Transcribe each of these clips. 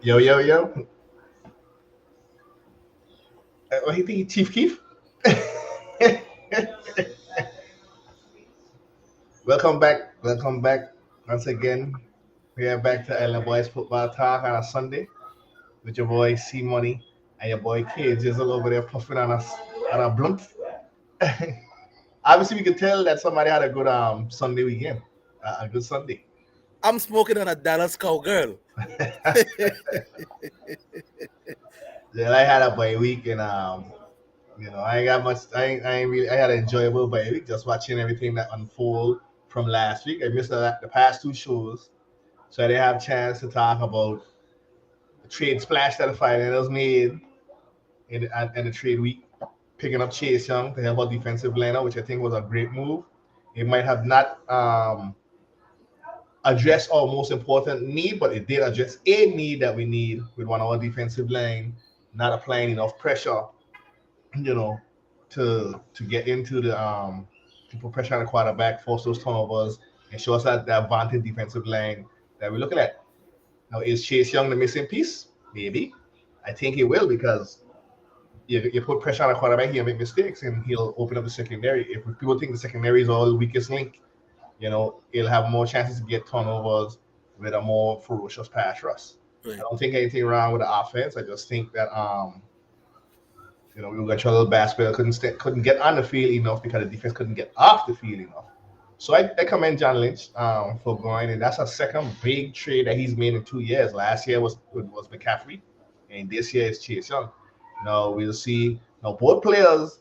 Yo, yo, yo. What do you think, Chief Keef? Welcome back. Welcome back once again. We are back to Island Boys Football Talk on a Sunday with your boy C Money and your boy K Jizzle over there puffing on a blunt. Obviously, we could tell that somebody had a good Sunday weekend, a good Sunday. I'm smoking on a Dallas cowgirl. Yeah, I had a bye week and I ain't got much. I ain't really. I had an enjoyable bye week just watching everything that unfold from last week. I missed the past two shows, so I didn't have a chance to talk about the trade splash that the finals made in the trade week, picking up Chase Young to help our defensive lineup, which I think was a great move. It might have not addressed our most important need, but it did address a need that we need with one of our defensive line not applying enough pressure, you know, to get into the to put pressure on the quarterback, force those turnovers, and show us that advantage defensive line that we're looking at. Now, is Chase Young the missing piece? Maybe. I think he will because you put pressure on a quarterback, he'll make mistakes and he'll open up the secondary. If people think the secondary is all the weakest link, he'll have more chances to get turnovers with a more ferocious pass rush. I Right. don't think anything wrong with the offense. I just think that we were going to try a little basketball, couldn't get on the field enough because the defense couldn't get off the field enough. So I commend John Lynch for going, and that's a second big trade that he's made in 2 years. Last year was McCaffrey, and this year is Chase Young. Now we'll see. Now both players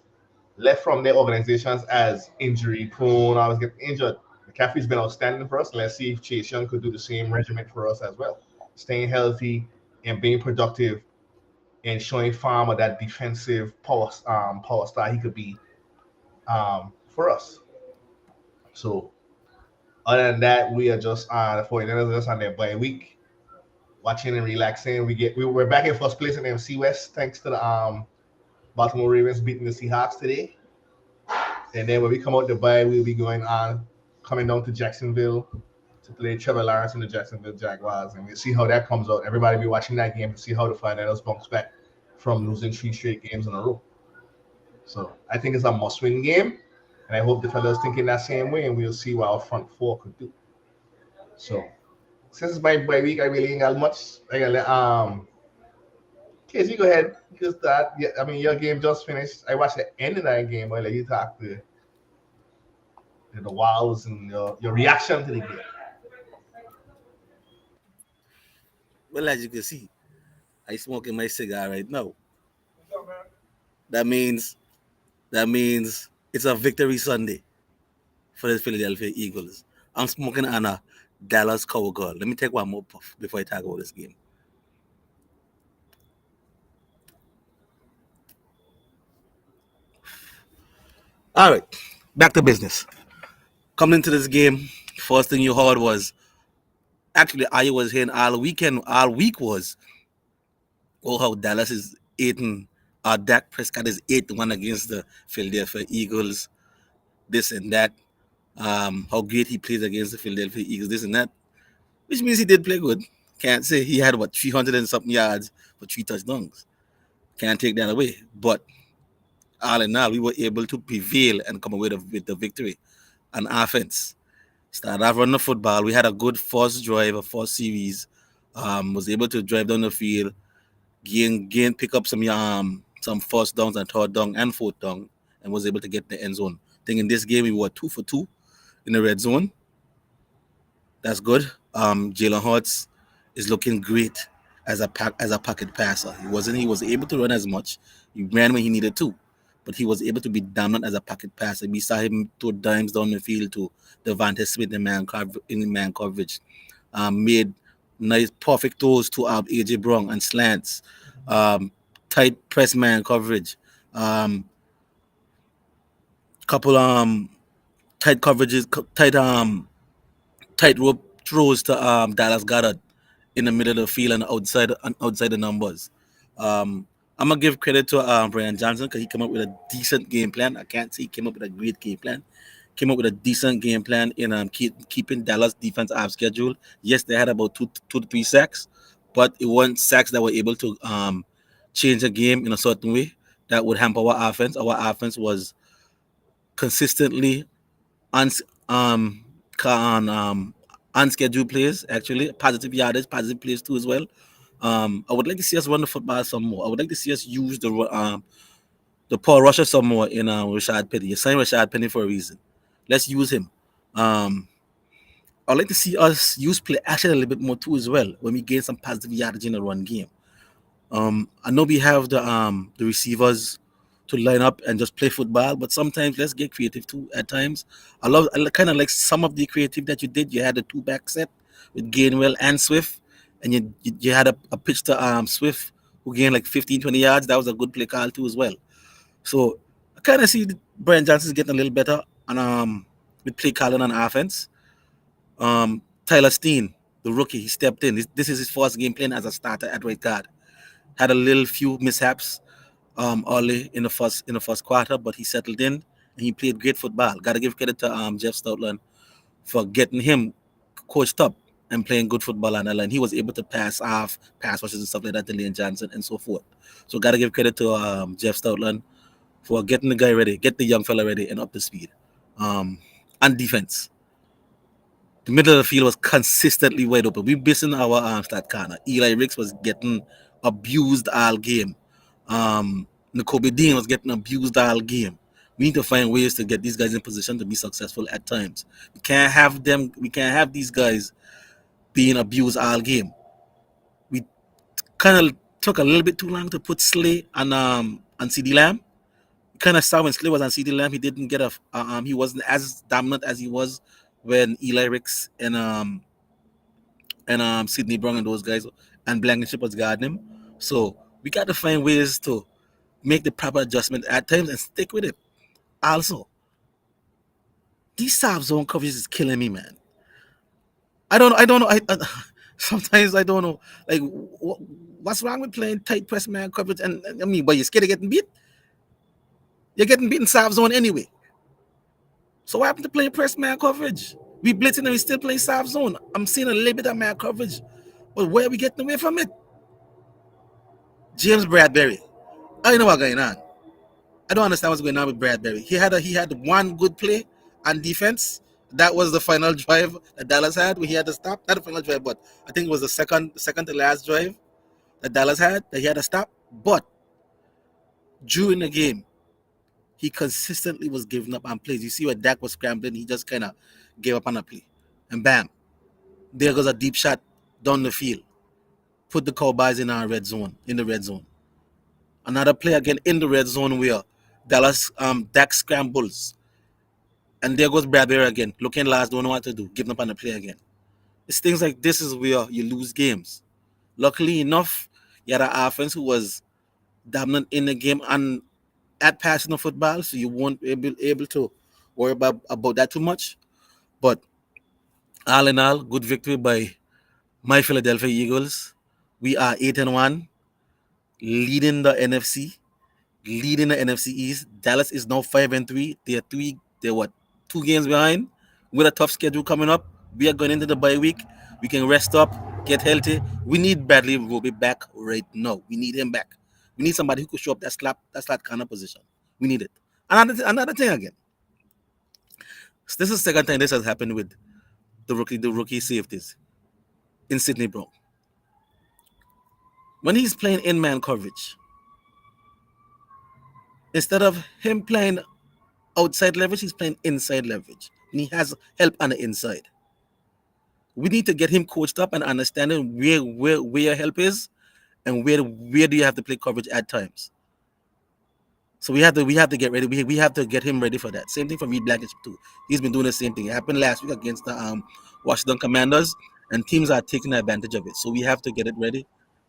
left from their organizations as injury prone, always get injured. McCaffrey's been outstanding for us. Let's see if Chase Young could do the same regimen for us as well, staying healthy and being productive and showing Farmer that defensive power star he could be for us. So other than that, we are just the 49ers are just on their bye week, watching and relaxing. We were back in first place in the MC West thanks to the Baltimore Ravens beating the Seahawks today. And then when we come out the bye, we'll be coming down to Jacksonville to play Trevor Lawrence and the Jacksonville Jaguars, and we'll see how that comes out. Everybody will be watching that game to see how the 49ers bounce back from losing three straight games in a row. So I think it's a must-win game, and I hope the fellas thinking that same way, and we'll see what our front four could do. So since it's my bye week, I really ain't got much. I got Casey, go ahead. You start. Yeah, I mean your game just finished. I watched the end of that game. I'll let you talk the wows and your reaction to the game. Well, as you can see, I smoking my cigar right now. That means it's a victory Sunday for the Philadelphia Eagles. I'm smoking on a Dallas cowgirl. Let me take one more puff before I talk about this game. All right, back to business. Coming into this game, first thing you heard was actually I was hearing all week was how Dallas is eating. Dak Prescott is 8-1 against the Philadelphia Eagles. This and that. How great he plays against the Philadelphia Eagles. This and that, which means he did play good. Can't say he had 300 and something yards for 3 touchdowns. Can't take that away. But all in all, we were able to prevail and come away with the victory on offense. Started off running the football. We had a good first drive, a first series. Was able to drive down the field, pick up some first downs and third down and fourth down, and was able to get in the end zone. I think in this game we were 2 for 2 in the red zone. That's good. Jalen Hurts is looking great as a pocket passer. He was able to run as much. He ran when he needed to, but he was able to be dominant as a pocket passer. We saw him throw dimes down the field to Devontae Smith in man coverage. Made nice perfect throws to AJ Brown and slants. Tight press man coverage. Couple tight coverages, tight rope throws to Dallas Goddard in the middle of the field and outside the numbers. I'm gonna give credit to Brian Johnson because he came up with a decent game plan. I can't say he came up with a great game plan. Came up with a decent game plan in keeping Dallas defense off schedule. Yes, they had about two to three sacks, but it wasn't sacks that were able to change a game in a certain way that would hamper our offense. Our offense was consistently uns um on unscheduled plays, actually positive yardage, positive plays too as well. I would like to see us run the football some more. I would like to see us use the Paul Rusher some more in Rashad Penny. You signed Rashad Penny for a reason. Let's use him. Um, I'd like to see us use play action a little bit more too as well when we gain some positive yardage in the run game. I know we have the receivers to line up and just play football, but sometimes let's get creative too. At times, I kind of like some of the creative that you did. You had a two back set with Gainwell and Swift, and you had a pitch to Swift who gained like 15, 20 yards. That was a good play call too as well. So I kind of see Brian Johnson's getting a little better on with play calling on offense. Tyler Steen, the rookie, he stepped in. This is his first game playing as a starter at right guard. Had a little few mishaps early in the first quarter, but he settled in and he played great football. Got to give credit to Jeff Stoutland for getting him coached up and playing good football on that line. He was able to pass rushes and stuff like that to Lane Johnson and so forth. So got to give credit to Jeff Stoutland for getting the guy ready, get the young fella ready and up to speed. On defense, the middle of the field was consistently wide open. We missing our stat corner. Eli Ricks was getting abused all game. Nakobe Dean was getting abused all game. We need to find ways to get these guys in position to be successful at times. We can't have these guys being abused all game. We kind of took a little bit too long to put Slay on CD Lamb. Kind of saw when Slay was on CD Lamb, he didn't get he wasn't as dominant as he was when Eli Ricks and Sidney Brown and those guys and Blankenship was guarding him. So we got to find ways to make the proper adjustment at times and stick with it. Also, these soft zone coverages is killing me, man. I don't know. I sometimes I don't know. Like, what's wrong with playing tight press man coverage? And I mean, but you're scared of getting beat. You're getting beaten soft zone anyway. So what happened to playing press man coverage? We blitzing and we still play soft zone. I'm seeing a little bit of man coverage, but where are we getting away from it? James Bradbury. I know what's going on. I don't understand what's going on with Bradbury. He had one good play on defense. That was the final drive that Dallas had where he had to stop. Not the final drive, but I think it was the second to last drive that Dallas had that he had to stop. But during the game, he consistently was giving up on plays. You see where Dak was scrambling, he just kind of gave up on a play. And bam, there goes a deep shot down the field. Put the Cowboys in the red zone. Another play again in the red zone where Dallas Dak scrambles. And there goes Bradbury again, looking last, don't know what to do, giving up on the play again. It's things like this is where you lose games. Luckily enough, you had an offense who was dominant in the game and at passing the football, so you won't be able to worry about that too much. But all in all, good victory by my Philadelphia Eagles. We are 8-1, leading the NFC East. Dallas is now 5-3. They're 2 games behind with a tough schedule coming up. We are going into the bye week. We can rest up, get healthy. We need Bradley Roby back right now. We need him back. We need somebody who could show up that slot kind of position. We need it. Another thing again. This is the second time this has happened with the rookie safeties in Sidney Brown. When he's playing in-man coverage, instead of him playing outside leverage, he's playing inside leverage. And he has help on the inside. We need to get him coached up and understanding where your help is and where do you have to play coverage at times. So we have to get ready. We have to get him ready for that. Same thing for Reed Blankenship too. He's been doing the same thing. It happened last week against the Washington Commanders, and teams are taking advantage of it. So we have to get it ready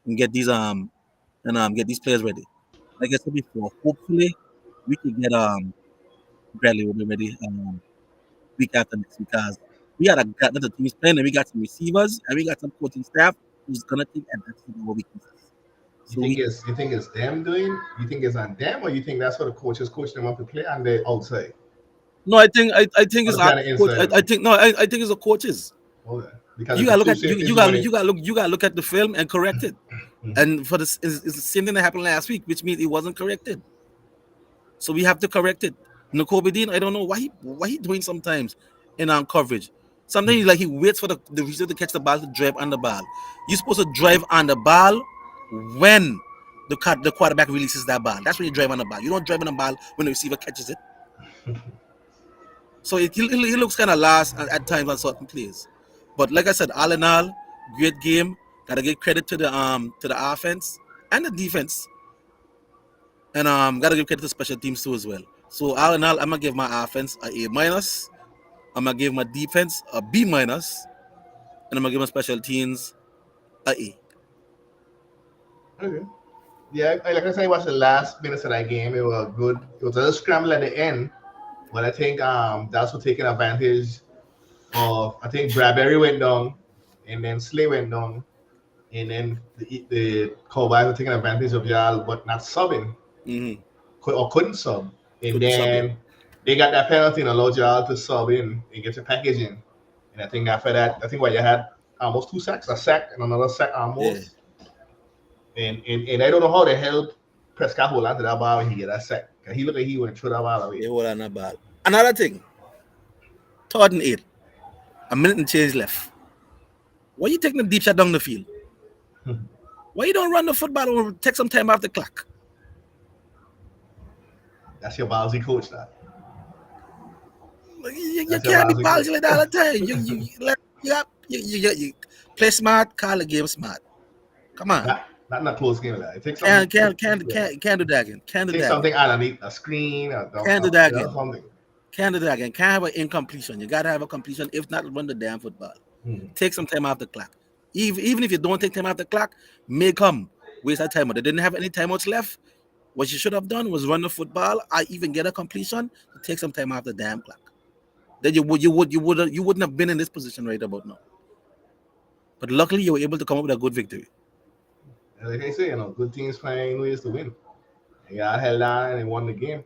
and get these get these players ready. Like I said before, hopefully we can get Bradley will be ready week after next because we got another team playing and we got some receivers and we got some coaching staff who's gonna take advantage of our weaknesses. So you think it's them doing? You think it's on them, or you think that's what the coaches coach them up to play on the outside? No, I think it's our coach. I think it's the coaches. Okay. because You it's gotta a look two at safeties running. you gotta look at the film and correct it. Mhm. And for this is the same thing that happened last week, which means it wasn't corrected. So we have to correct it. Nakobe Dean, I don't know why he doing sometimes in coverage. Sometimes like he waits for the receiver to catch the ball to drive on the ball. You're supposed to drive on the ball when the quarterback releases that ball. That's when you drive on the ball. You don't drive on the ball when the receiver catches it. So he looks kind of lost at times on certain plays. But like I said, all in all, great game. Gotta give credit to the offense and the defense. And gotta give credit to special teams too as well. So all in all, I'm gonna give my offense a A minus. I'm gonna give my defense a B minus, and I'm gonna give my special teams a A. Okay. Yeah, like I said, I watched the last minutes of that game. It was good. It was a little scramble at the end, but I think that's what taking advantage of. I think Bradbury went down, and then Slay went down, and then the Cowboys were taking advantage of y'all, but not subbing Mm-hmm. or couldn't sub, and Couldn't sub yet. then they got that penalty and allowed y'all to sub in and get your package in. And I think after that, I think what you had almost 2 sacks, a sack and another sack Yeah. almost. And I don't know how the hell Prescott hold on to that ball when he get that sack. 'Cause he looked like he went throw that ball away. They hold on that ball. Another thing, 3rd and 8, a minute and change left. Why you taking the deep shot down the field? Why you don't run the football or take some time off the clock? That's your ballsy coach, that. You That's your can't be ballsy ballsy coach. like that all the time. You play smart, call the game smart. Come on. Not in a close game like that. It takes something. Can't do that again. Can't do Take that. something underneath a screen or Can't do that you know, again. something. Can't do that again. Can't have an incompletion. You gotta have a completion. If not, run the damn football. Take some time off the clock. Even if you don't take time off the clock, may come waste that time. They didn't have any timeouts left. What you should have done was run the football. I even get a completion to take some time off the damn clock. Then you wouldn't have been in this position right about now. But luckily, you were able to come up with a good victory. And like I say, good teams find ways to win. And y'all held on and won the game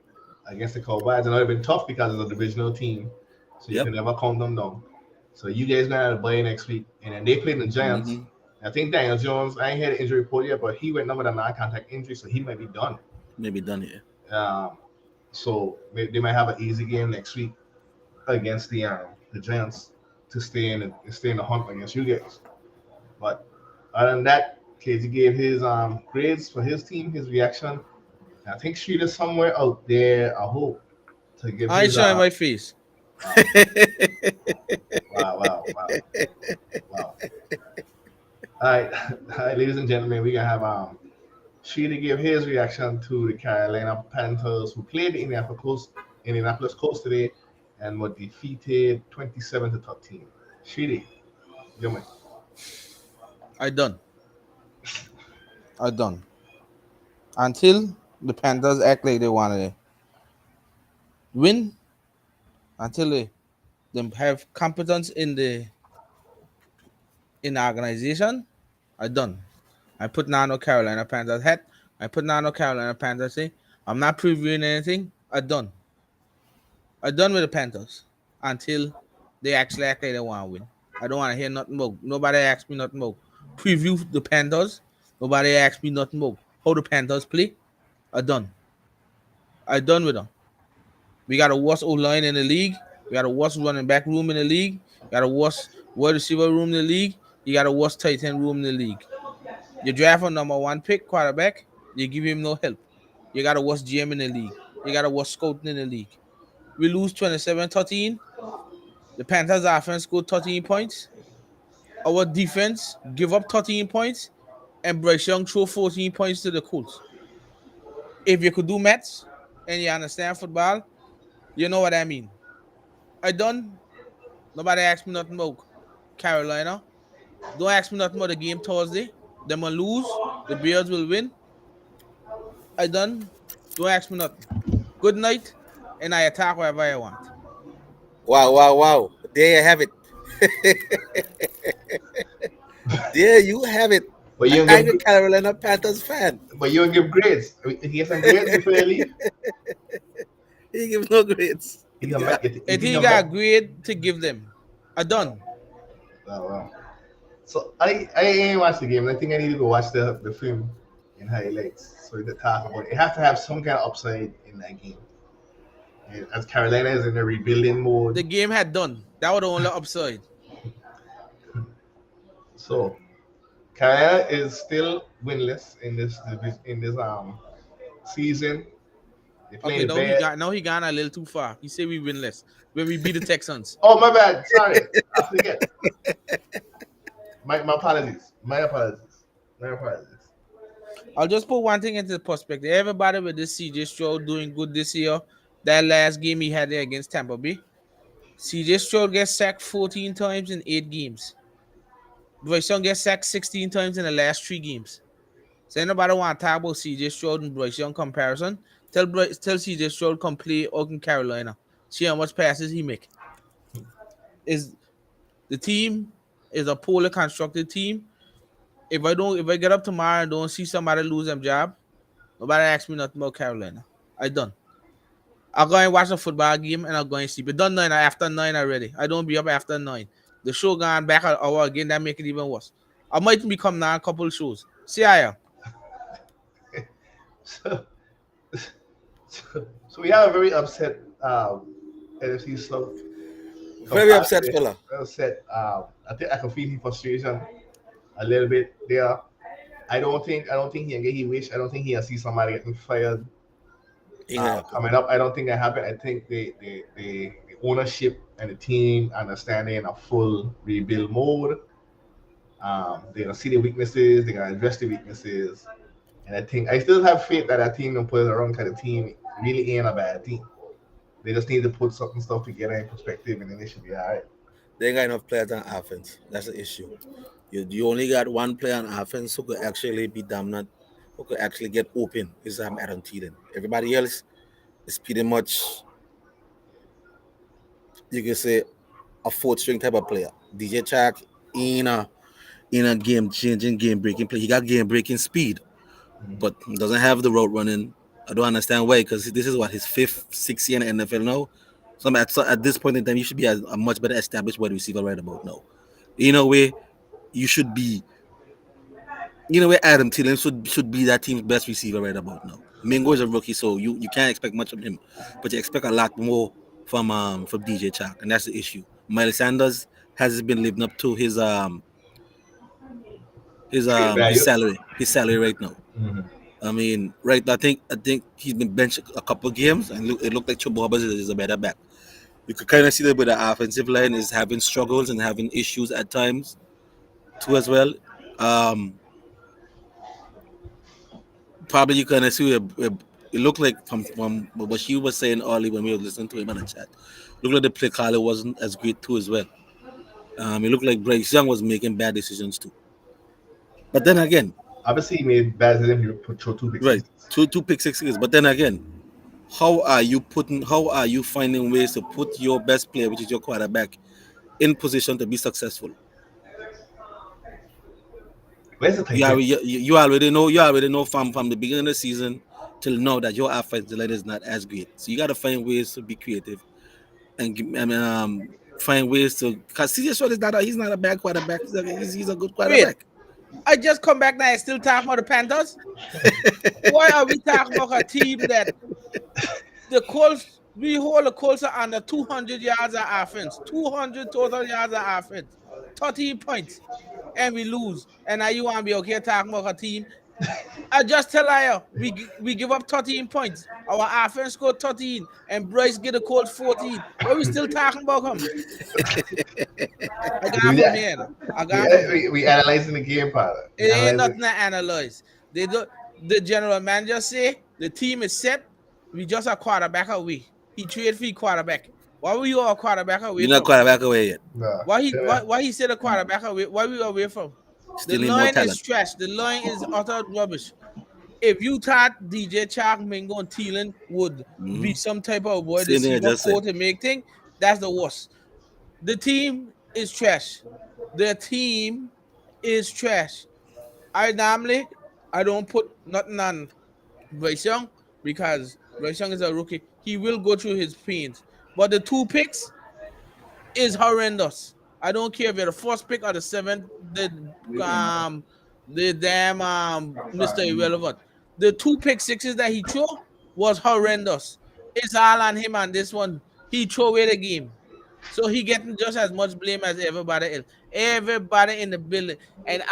against the Cowboys. And it would have been tough because it's a divisional team. So you Yep. can never count them down. So you guys gonna have to play next week. And then they played the Giants. Mhm. I think Daniel Jones, I ain't had an injury report yet, but he went down with a non-contact injury, so he might be done. Maybe done here. So they might have an easy game next week against the Giants to stay in the hunt against you guys. But other than that, KG gave his grades for his team, his reaction. I think Street is somewhere out there. I hope to give. I his, show my face. Wow. All right, ladies and gentlemen, we gonna have Sheeta give his reaction to the Carolina Panthers, who played the Indianapolis Colts today and were defeated 27-13. Sheeta, your man. I done. Until the Panthers act like they wanted to win, until they have competence in the organization, I done. I put Nano Carolina Panthers hat. I put Nano Carolina Panthers thing. I'm not previewing anything. I done with the Panthers until they actually act like they want to win. I don't want to hear nothing more. Nobody asked me nothing more. Preview the Panthers. Nobody asked me nothing more. How the Panthers play. I done with them. We got a worst O-line in the league. We got a worst running back room in the league. We got a worst wide receiver room in the league. You got a worst tight end room in the league. You draft a number 1 pick quarterback. You give him no help. You got a worst GM in the league. You got a worst scouting in the league. We lose 27-13. The Panthers offense scored 13 points. Our defense give up 13 points. And Bryce Young threw 14 points to the Colts. If you could do maths and you understand football, you know what I mean. I done. Nobody asked me nothing about Carolina. Don't ask me nothing about the game Thursday. Them will lose. The Bears will win. I done. Don't ask me nothing. Good night. And I attack wherever I want. Wow. There you have it. There you have it. But you I'm don't a give, Carolina Panthers fan. but you don't give grades. He gets some grades before you leave. He gives no grades. He got If he got a grade to give them, I done. Wow. So I ain't watched the game. I think I need to go watch the film in highlights so we can talk about it. You have to have some kind of upside in that game. And as Carolina is in a rebuilding mode, The game had done. That was the only upside. so Carolina is still winless in this season. They're Okay, playing bad. now he gone a little too far. He said we win less when we beat the Texans. Oh my bad. Sorry, I forget. My apologies. My apologies. My apologies. I'll just put one thing into perspective. Everybody with this CJ Stroud doing good this year. That last game he had there against Tampa Bay, CJ Stroud gets sacked 14 times in 8 games. Bryce Young gets sacked 16 times in the last 3 games. So anybody want to talk about CJ Stroud and Bryce Young comparison? Tell CJ Stroud come play out in Carolina. See how much passes he make. Is the team is a poorly constructed team. If I get up tomorrow and don't see somebody lose their job, nobody ask me nothing about Carolina. I done. I'll go and watch a football game and I'll go and sleep. It done 9 after 9 already. I don't be up after 9. The show gone back an hour again, that make it even worse. I might become now a couple shows. See ya. So, so we have a very upset NFC South. Very upset fella. Very upset. I think I can feel his frustration a little bit there. I don't think he can get his wish. I don't think he can see somebody getting fired coming up. I don't think that happened. I think the ownership and the team understand they're in a full rebuild mode. They're gonna see the weaknesses. They're gonna address the weaknesses. And I still have faith that that team gonna put it around kind of team really ain't a bad team. They just need to put some stuff together in perspective, and then they should be all right. They ain't got enough players on offense. That's the issue. You only got one player on offense who could actually be dominant, who could actually get open. Is Adam Thielen. Everybody else is pretty much, you can say, a fourth string type of player. DJ Chark in a game changing, game breaking play. He got game breaking speed, but he doesn't have the route running. I don't understand why, because this is what his 5th, 6th year in the NFL now. So at this point in time, you should be a much better established wide receiver right about now. In a way, you should be. In a way, Adam Thielen should be that team's best receiver right about now. Mingo is a rookie, so you can't expect much from him, but you expect a lot more from DJ Chark, and that's the issue. Miles Sanders hasn't been living up to his salary right now. Mm-hmm. I mean, right? I think he's been benched a couple of games, and it looked like Chuba Hubbard is a better back. You could kind of see that with the offensive line is having struggles and having issues at times too as well. Probably you kind of see it looked like from what she was saying earlier when we were listening to him on the chat. Looked like the play caller wasn't as great too as well. It looked like Bryce Young was making bad decisions too. But then again, obviously he made bad decisions. He put 2 pick right, two pick sixes. But then again, how are you finding ways to put your best player, which is your quarterback, in position to be successful? Where's the you already know from the beginning of the season till now that your offensive line is not as great. So you got to find ways to be creative and find ways to. Because CJ Stroud he's not a bad quarterback. He's a good quarterback. I just come back now and still talking about the Panthers. Why are we talking about a team that the Colts? We hold the Colts are under 200 yards of offense, 200 total yards of offense, 13 points, and we lose. And now you want to be okay talking about a team? I just tell you, we give up 13 points. Our offense scored 13, and Bryce get the Colts 14. Why we still talking about him? I got him here. We analyzing the game, Father. It ain't nothing to analyze. The general manager say the team is set. We just a quarterback away. He trade for quarterback. Why were you a quarterback away? You're not quarterback away yet. No. Why he said a quarterback away? Why we away from? Still the line is trash. The line is utter rubbish. If you thought DJ Chark, Mingo, and Thielen would be some type of wide receiver core to make things, that's the worst. The team is trash. The team is trash. I don't put nothing on Bryce Young because Bryce Young is a rookie. He will go through his pains. But the 2 picks is horrendous. I don't care if you're the first pick or the seventh. The damn Mr. Irrelevant. The 2 pick sixes that he threw was horrendous. It's all on him on this one. He threw away the game. So he getting just as much blame as everybody else. Everybody in the building. And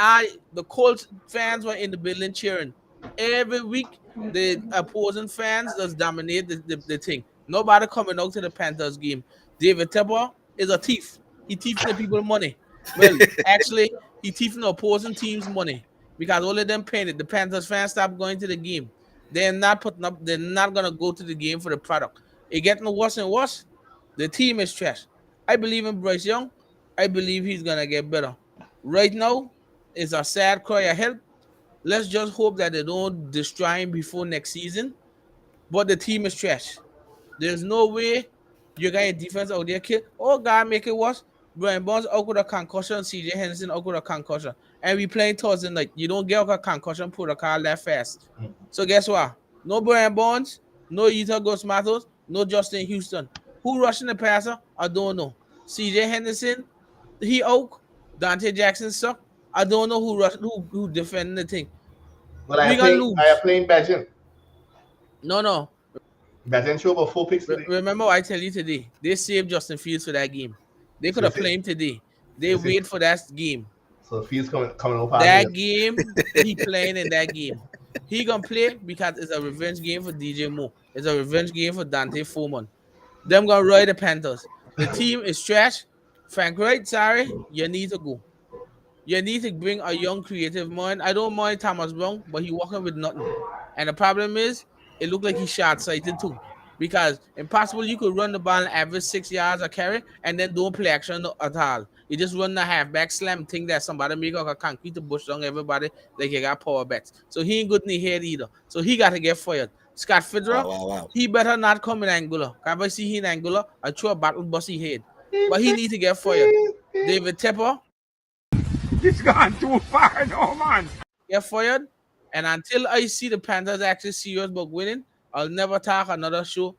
the Colts fans were in the building cheering. Every week, the opposing fans just dominate the thing. Nobody coming out to the Panthers game. David Tepper is a thief. He thiefing the people money. Well, actually, he thiefing the opposing team's money because all of them paying it. The Panthers fans stop going to the game. They're not putting up. They're not gonna go to the game for the product. It getting worse and worse. The team is trash. I believe in Bryce Young. I believe he's gonna get better. Right now, it's a sad cry of help. Let's just hope that they don't destroy him before next season. But the team is trash. There's no way you got a defense out there kill. Oh God, make it worse. Brian Bonds out with a concussion, CJ Henderson out with a concussion. And we playing Thursday night. You don't get a concussion protocol that fast. So guess what? No Brian Bonds, no Ethan Ghost Matos, no Justin Houston. Who rushing the passer? I don't know. CJ Henderson, he out. Dante Jackson suck. I don't know who defending the thing. Well, I am playing Bajan. No. Bajan threw about 4 picks today. Remember I tell you today, they saved Justin Fields for that game. They could have played him today. They wait for that game. So Fields coming over. That game, he playing in that game. He gonna play because it's a revenge game for DJ Moore. It's a revenge game for Dante Foreman. Them gonna ride the Panthers. The team is trash. Frank Wright, sorry, you need to go. You need to bring a young creative mind. I don't mind Thomas Brown, but he walking with nothing. And the problem is, it looked like he short-sighted too. Because impossible, you could run the ball and average 6 yards a carry and then don't play action at all. You just run the halfback slam, think that somebody make a concrete to bush down everybody like you got power backs. So he ain't good in the head either. So he got to get fired. Scott Fitterer, he better not come in Angola. If I see he in Angola, I throw a battle bussy head. But he need to get fired. David Tepper. It's gone too far, no man. Get fired. And until I see the Panthers actually serious about winning, I'll never talk another show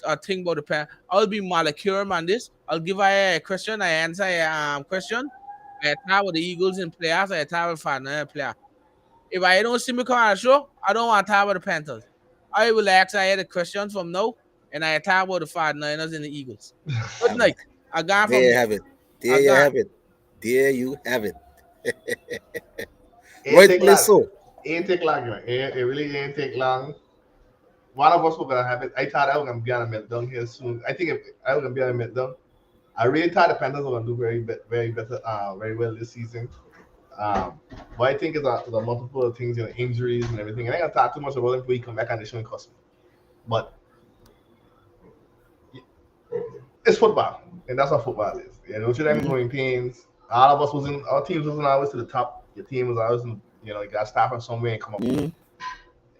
or think about the Panthers. I'll be Malachirum on this. I'll give a question. I answer a question. I talk with the Eagles in playoffs. I talk with Fernando player. If I don't see me come on the show, I don't want to talk about the Panthers. I will ask I had a question from now, and I talk about the 49ers and the Eagles. Good night. I got from there you have it. There you have it. There you have it. Rightfully so. Ain't take long, man. It really ain't take long. One of us were gonna have it. I thought I was gonna be on a meltdown here soon. I think if I was gonna be on a meltdown, I really thought the Panthers were gonna do very well this season. But I think it's a multiple things, injuries and everything. And I ain't gonna talk too much about them before you come back on the show and cost me. But it's football, and that's what football is. Notre Dame is growing pains. All of us our teams wasn't always to the top. Your team was always, you got to start from somewhere and come up.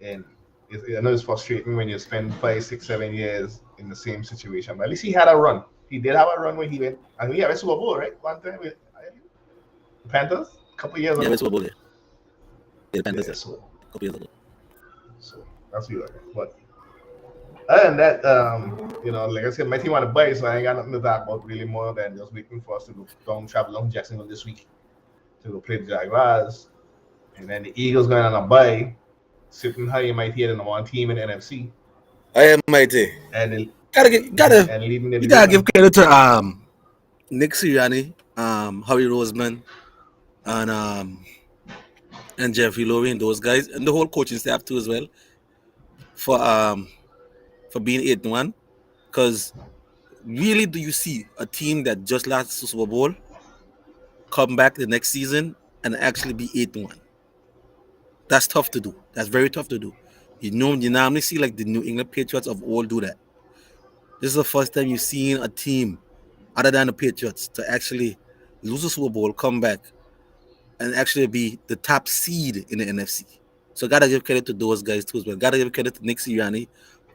And I know it's frustrating when you spend 5, 6, 7 years in the same situation. But at least he had a run. He did have a run when he went. And we had a Super Bowl, right? One time with the Panthers, a couple of years ago. Yeah, Super Bowl. Yeah, the Panthers. Yeah, so, a couple years ago. So that's what But other than that, like I said, my team want to buy, so I ain't got nothing to talk about really more than just waiting for us to go travel down to Jacksonville this week to go play the Jaguars. And then the Eagles going on a bye, sitting high and mighty in the one team in the NFC. I am mighty. And gotta give credit to Nick Sirianni, Howie Roseman, and Jeffrey Lurie and those guys, and the whole coaching staff too as well, for being 8-1. Because really, do you see a team that just lost the Super Bowl come back the next season and actually be 8-1? That's tough to do. That's very tough to do. You normally see like the New England Patriots of old do that. This is the first time you've seen a team other than the Patriots to actually lose a Super Bowl, come back, and actually be the top seed in the NFC. So gotta give credit to those guys too as well. Gotta give credit to Nick Sirianni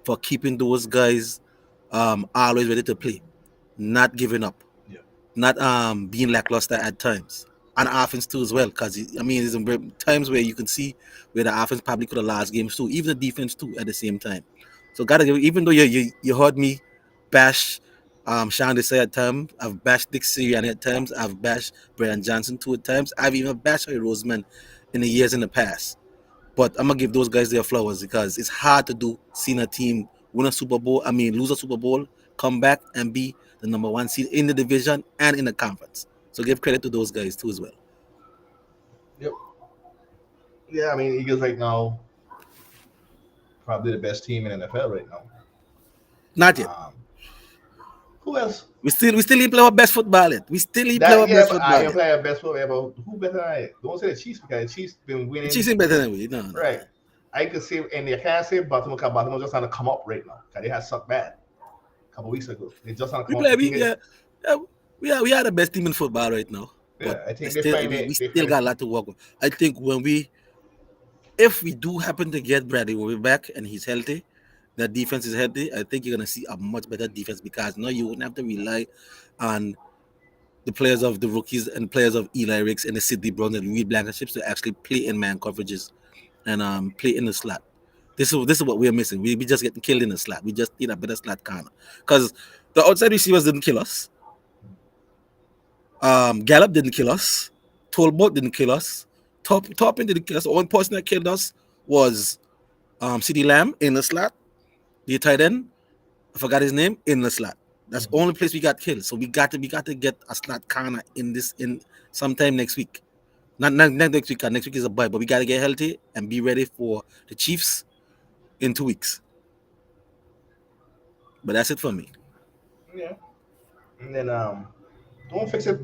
for keeping those guys always ready to play, not giving up, not being lackluster at times. And offense too as well, because there's times where you can see where the offense probably could have lost games too, even the defense too at the same time. So gotta give, even though you heard me bash Sean Desai at times. I've bashed Dick Sirianni at times. I've bashed Brian Johnson 2 at times. I've even bashed Harry Roseman in the years in the past. But I'm gonna give those guys their flowers because it's hard to do seeing a team win a Super Bowl. Lose a Super Bowl, come back and be the number 1 seed in the division and in the conference. So give credit to those guys too as well. Yep. Yeah, Eagles right now probably the best team in NFL right now. Not yet. Who else? We still need play our best football yet. We still need play our best football. I play our best football. But who better than I? Don't say the Chiefs because the Chiefs been winning. The Chiefs ain't better than we. No. Right. I could say, and you can't say Baltimore because Baltimore just trying to come up right now because they had sucked bad a couple weeks ago. They just trying to come up. We are the best team in football right now. Yeah, I think we still got a lot to work with. I think if we do happen to get Bradley Roby back and he's healthy, that defense is healthy, I think you're gonna see a much better defense because now you wouldn't have to rely on the players of the rookies and players of Eli Ricks and the Sidney Brown and Reed Blankenships to actually play in man coverages and play in the slot. This is what we're missing. We just getting killed in the slot. We just need a better slot corner because the outside receivers didn't kill us. Gallup didn't kill us. Tolbert didn't kill us. Toppin didn't kill us. The only person that killed us was CeeDee Lamb in the slot. The tight end, I forgot his name, in the slot. That's the only place we got killed. So we got to get a slot corner in sometime next week. Not next week. Next week is a bye, but we got to get healthy and be ready for the Chiefs in 2 weeks. But that's it for me. Yeah. And then don't fix it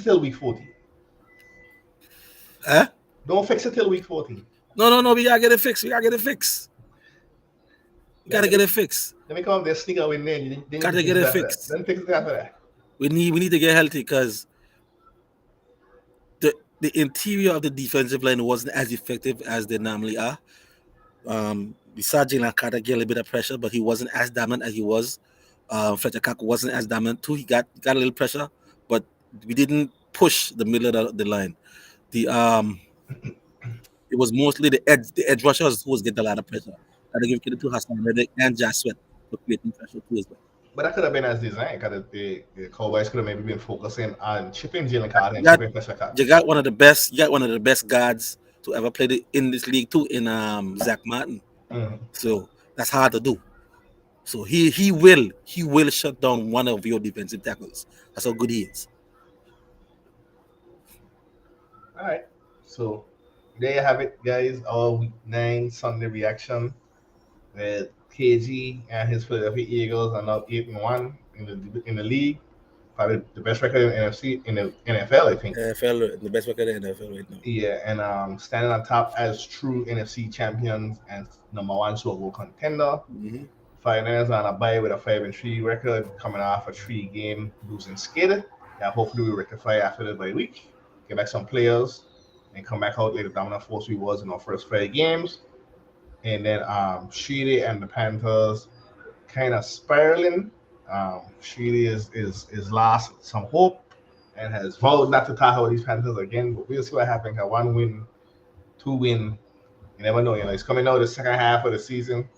till week 14. Huh? Don't fix it till week 14. No. We gotta get it fixed. Gotta get it fixed. Let me come up there, sneak out in there. Gotta get it fixed. Then fix it after that. We need to get healthy because the interior of the defensive line wasn't as effective as they normally are. We saw Jalen Carter get a little bit of pressure, but he wasn't as dominant as he was. Fletcher Cox wasn't as dominant too. He got a little pressure, but we didn't push the middle of the line. It was mostly the edge rushers who was getting a lot of pressure. I give credit to Hassan Reddick and Josh Sweat for creating pressure too as well. But that could have been as designed because the Cowboys could have maybe been focusing on chipping Jalen Carter and chipping Fletcher Cox. You got one of the best guards to ever play in this league too in Zach Martin. Mm-hmm. So that's hard to do. So he will shut down one of your defensive tackles. That's how good he is. All right. So there you have it, guys. Our week 9 Sunday reaction with KG and his Philadelphia Eagles are now 8-1 in the league. Probably the best record in the NFL, I think. NFL, the best record in the NFL right now. Yeah, and standing on top as true NFC champions and number 1 Super Bowl contender. Mm-hmm. 49ers on a bye with a 5-3 record, coming off a 3-game losing skid. That hopefully we rectify after the bye week. Get back some players and come back out like the dominant force we was in our first 5 games. And then Sheedy and the Panthers kind of spiraling. Sheedy is lost some hope and has vowed not to talk about these Panthers again. But we'll see what happens. 1 win, 2 win. You never know. It's coming out the second half of the season.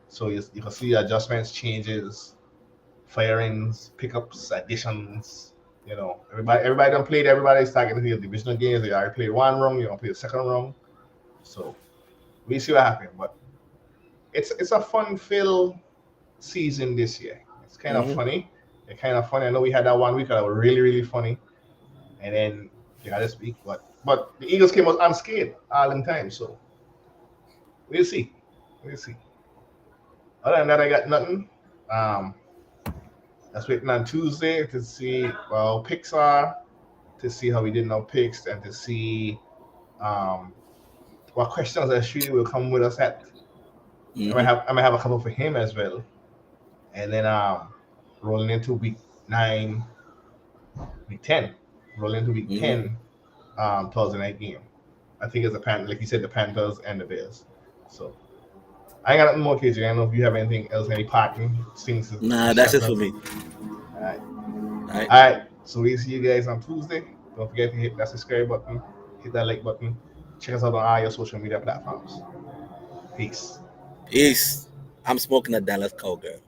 So you can see adjustments, changes, firings, pickups, additions. Everybody done played. Everybody's talking to the divisional games. They already played 1 round. You don't play the second round. So we see what happens. But it's a fun-filled season this year. It's kind of funny. It's kind of funny. I know we had that 1 week that was really, really funny. And then this week. But the Eagles came out unscathed all in time. So we'll see. Other than that, I got nothing. That's waiting on Tuesday to see picks are, to see how we did in our picks, and to see what questions Sheedy will come with us at. Mm-hmm. I might have a couple for him as well. And then rolling into week 10. Rolling into week 10, Thursday night game. I think it's like you said, the Panthers and the Bears. So I ain't got nothing more, KJ. I don't know if you have anything else, any parting things. Nah, that's it for me. All right. So we'll see you guys on Tuesday. Don't forget to hit that subscribe button, hit that like button. Check us out on all your social media platforms. Peace. I'm smoking a Dallas Cowgirl.